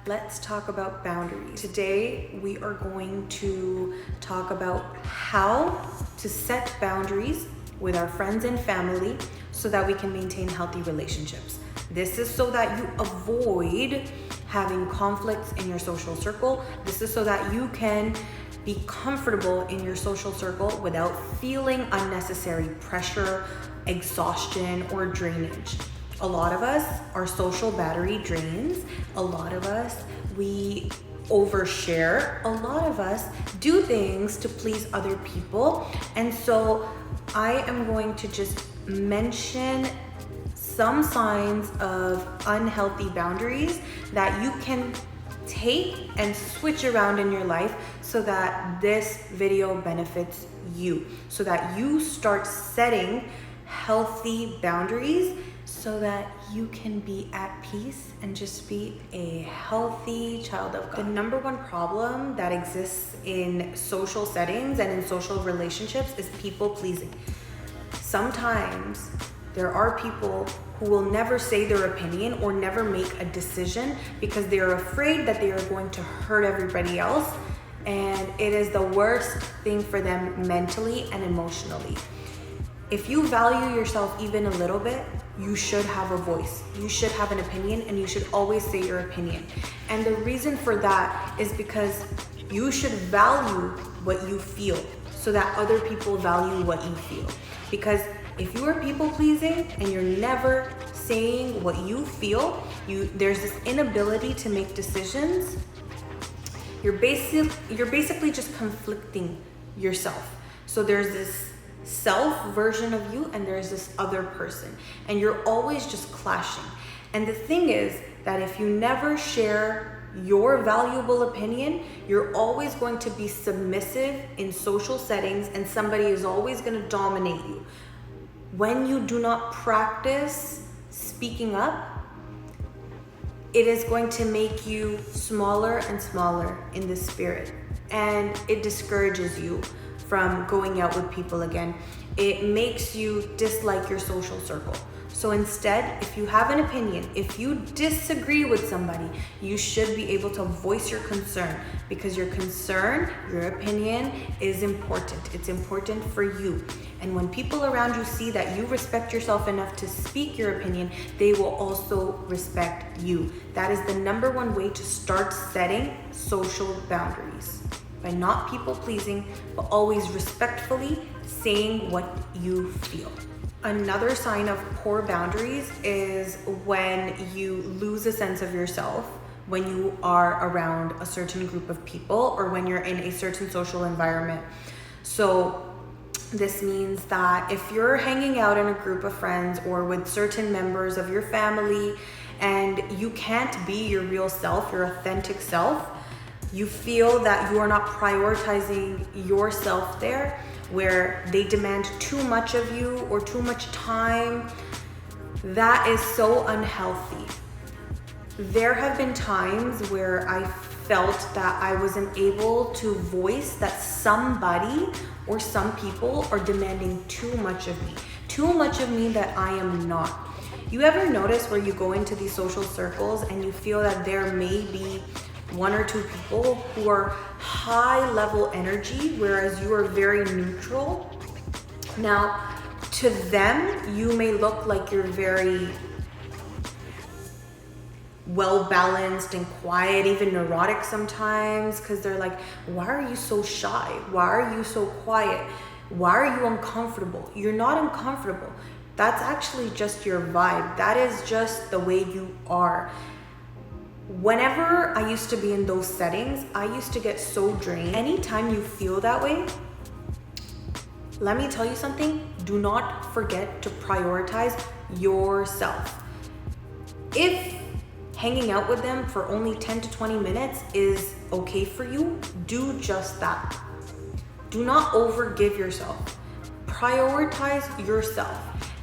let's talk about boundaries. Today, we are going to talk about how to set boundaries with our friends and family so that we can maintain healthy relationships. This is so that you avoid having conflicts in your social circle. This is so that you can be comfortable in your social circle without feeling unnecessary pressure, exhaustion, or drainage. A lot of us, our social battery drains. A lot of us, we overshare. A lot of us do things to please other people. And so I am going to just mention some signs of unhealthy boundaries that you can take and switch around in your life so that this video benefits you, so that you start setting healthy boundaries so that you can be at peace and just be a healthy child of God. The number one problem that exists in social settings and in social relationships is people pleasing. Sometimes there are people who will never say their opinion or never make a decision because they are afraid that they are going to hurt everybody else, and it is the worst thing for them mentally and emotionally. If you value yourself even a little bit, you should have a voice. You should have an opinion, and you should always say your opinion. And the reason for that is because you should value what you feel so that other people value what you feel. Because if you are people pleasing and you're never saying what you feel, there's this inability to make decisions. You're basically just conflicting yourself. So there's this self version of you and there's this other person, and you're always just clashing. And the thing is that if you never share your valuable opinion, you're always going to be submissive in social settings, and somebody is always going to dominate you. When you do not practice speaking up, it is going to make you smaller and smaller in the spirit, and it discourages you from going out with people again. It makes you dislike your social circle. So instead, if you have an opinion, if you disagree with somebody, you should be able to voice your concern, because your concern, your opinion is important. It's important for you. And when people around you see that you respect yourself enough to speak your opinion, they will also respect you. That is the number one way to start setting social boundaries. By not people pleasing, but always respectfully saying what you feel. Another sign of poor boundaries is when you lose a sense of yourself when you are around a certain group of people or when you're in a certain social environment. So this means that if you're hanging out in a group of friends or with certain members of your family and you can't be your real self, your authentic self, you feel that you are not prioritizing yourself there, where they demand too much of you or too much time, that is so unhealthy. There have been times where I felt that I wasn't able to voice that somebody or some people are demanding too much of me that I am not. You ever notice where you go into these social circles and you feel that there may be one or two people who are high level energy, whereas you are very neutral? Now, to them, you may look like you're very well balanced and quiet, even neurotic sometimes, because they're like, why are you so shy? Why are you so quiet? Why are you uncomfortable? You're not uncomfortable. That's actually just your vibe. That is just the way you are. Whenever I used to be in those settings, I used to get so drained. Anytime you feel that way, let me tell you something. Do not forget to prioritize yourself. If hanging out with them for only 10 to 20 minutes is okay for you, do just that. Do not overgive yourself. Prioritize yourself.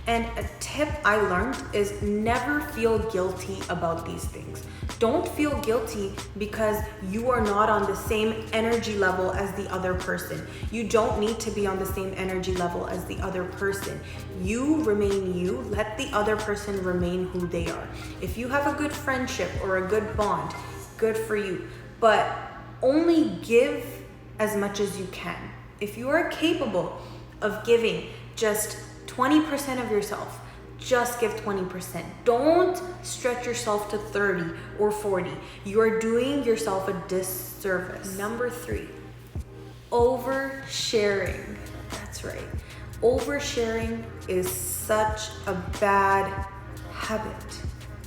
And a tip I learned is never feel guilty about these things. Don't feel guilty because you are not on the same energy level as the other person. You don't need to be on the same energy level as the other person. You remain you. Let the other person remain who they are. If you have a good friendship or a good bond, good for you. But only give as much as you can. If you are capable of giving just 20% of yourself, just give 20%. Don't stretch yourself to 30 or 40. You are doing yourself a disservice. Number 3, oversharing. That's right. Oversharing is such a bad habit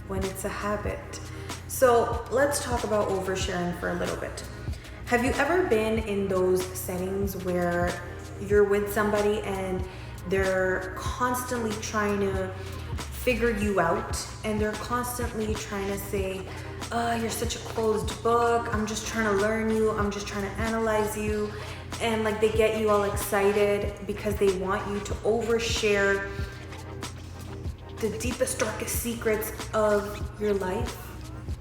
when it's a habit. So let's talk about oversharing for a little bit. Have you ever been in those settings where you're with somebody and they're constantly trying to figure you out, and they're constantly trying to say, you're such a closed book, I'm just trying to learn you, I'm just trying to analyze you, and like they get you all excited because they want you to overshare the deepest, darkest secrets of your life?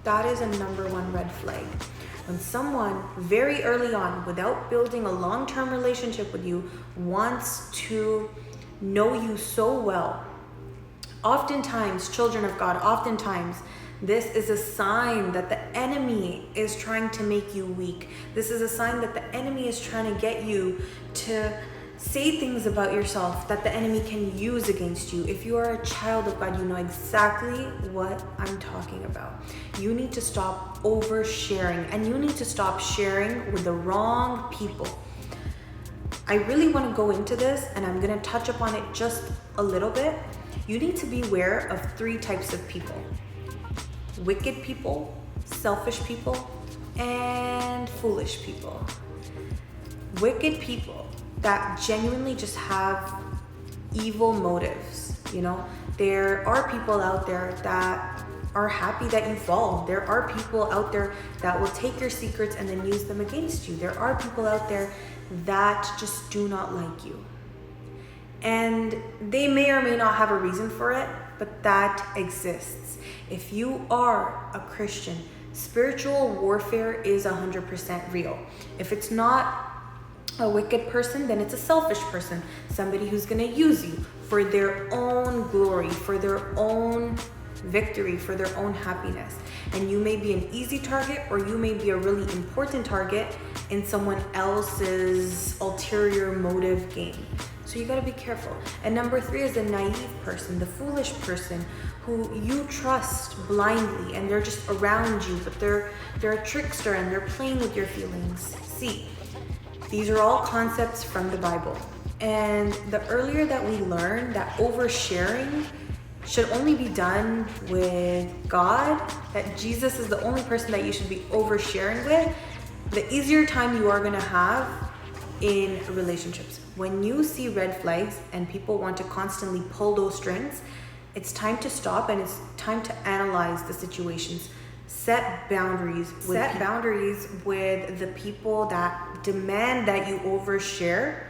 That is a number 1 red flag. When someone very early on, without building a long-term relationship with you, wants to know you so well, oftentimes, children of God, oftentimes, this is a sign that the enemy is trying to make you weak. This is a sign that the enemy is trying to get you to say things about yourself that the enemy can use against you. If you are a child of God, you know exactly what I'm talking about. You need to stop oversharing, and you need to stop sharing with the wrong people. I really want to go into this, and I'm going to touch upon it just a little bit. You need to be aware of 3 types of people: wicked people, selfish people, and foolish people. Wicked people that genuinely just have evil motives. You know, there are people out there that are happy that you fall. There are people out there that will take your secrets and then use them against you. There are people out there that just do not like you. And they may or may not have a reason for it, but that exists. If you are a Christian, spiritual warfare is 100% real. If it's not a wicked person, then it's a selfish person, somebody who's going to use you for their own glory, for their own victory, for their own happiness. And you may be an easy target, or you may be a really important target in someone else's ulterior motive game. So you got to be careful. And number 3 is the naive person, the foolish person who you trust blindly, and they're just around you, but they're a trickster and they're playing with your feelings. See, these are all concepts from the Bible. And the earlier that we learn that oversharing should only be done with God, that Jesus is the only person that you should be oversharing with, the easier time you are going to have in relationships. When you see red flags and people want to constantly pull those strings, it's time to stop and it's time to analyze the situations. Set boundaries with the people that demand that you overshare,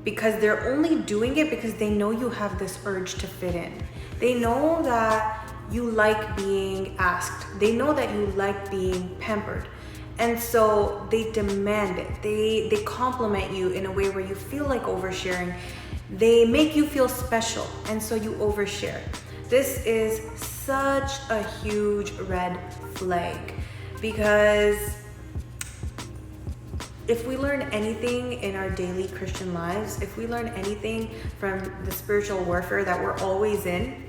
because they're only doing it because they know you have this urge to fit in. They know that you like being asked. They know that you like being pampered. And so they demand it. They compliment you in a way where you feel like oversharing. They make you feel special, and so you overshare. This is such a huge red flag, because if we learn anything in our daily Christian lives, if we learn anything from the spiritual warfare that we're always in,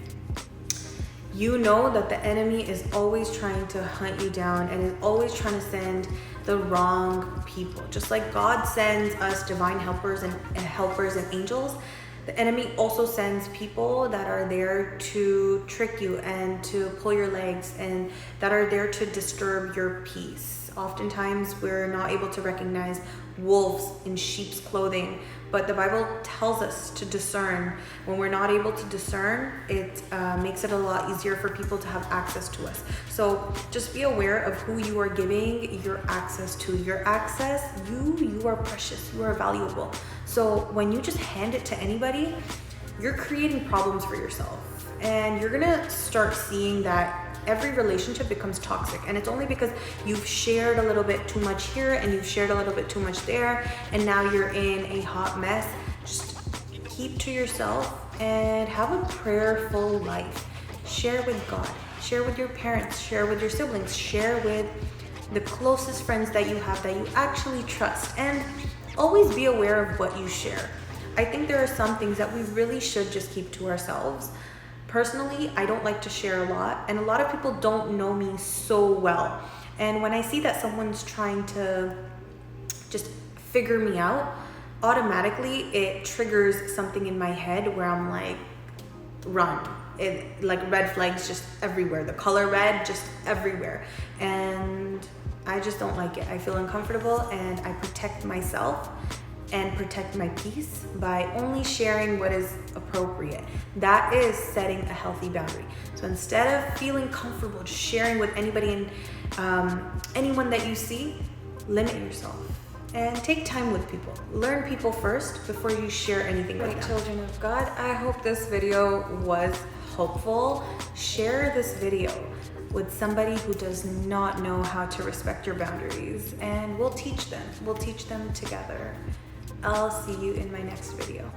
you know that the enemy is always trying to hunt you down and is always trying to send the wrong people. Just like God sends us divine helpers and angels, the enemy also sends people that are there to trick you and to pull your legs, and that are there to disturb your peace. Oftentimes we're not able to recognize wolves in sheep's clothing, but the Bible tells us to discern. When we're not able to discern, it makes it a lot easier for people to have access to us. So just be aware of who you are giving your access to. Your access, you are precious, you are valuable. So when you just hand it to anybody, you're creating problems for yourself. And you're gonna start seeing that every relationship becomes toxic, and it's only because you've shared a little bit too much here and you've shared a little bit too much there, and now you're in a hot mess. Just keep to yourself and have a prayerful life. Share with God, share with your parents, share with your siblings, share with the closest friends that you have that you actually trust, and always be aware of what you share. I think there are some things that we really should just keep to ourselves. Personally, I don't like to share a lot, and a lot of people don't know me so well. And when I see that someone's trying to just figure me out, automatically it triggers something in my head where I'm like, run. It, like, red flags just everywhere. The color red just everywhere. And I just don't like it. I feel uncomfortable, and I protect myself and protect my peace by only sharing what is appropriate. That is setting a healthy boundary. So instead of feeling comfortable just sharing with anybody and anyone that you see, limit yourself and take time with people. Learn people first before you share anything with them. Children of God, I hope this video was helpful. Share this video with somebody who does not know how to respect your boundaries, and we'll teach them. We'll teach them together. I'll see you in my next video.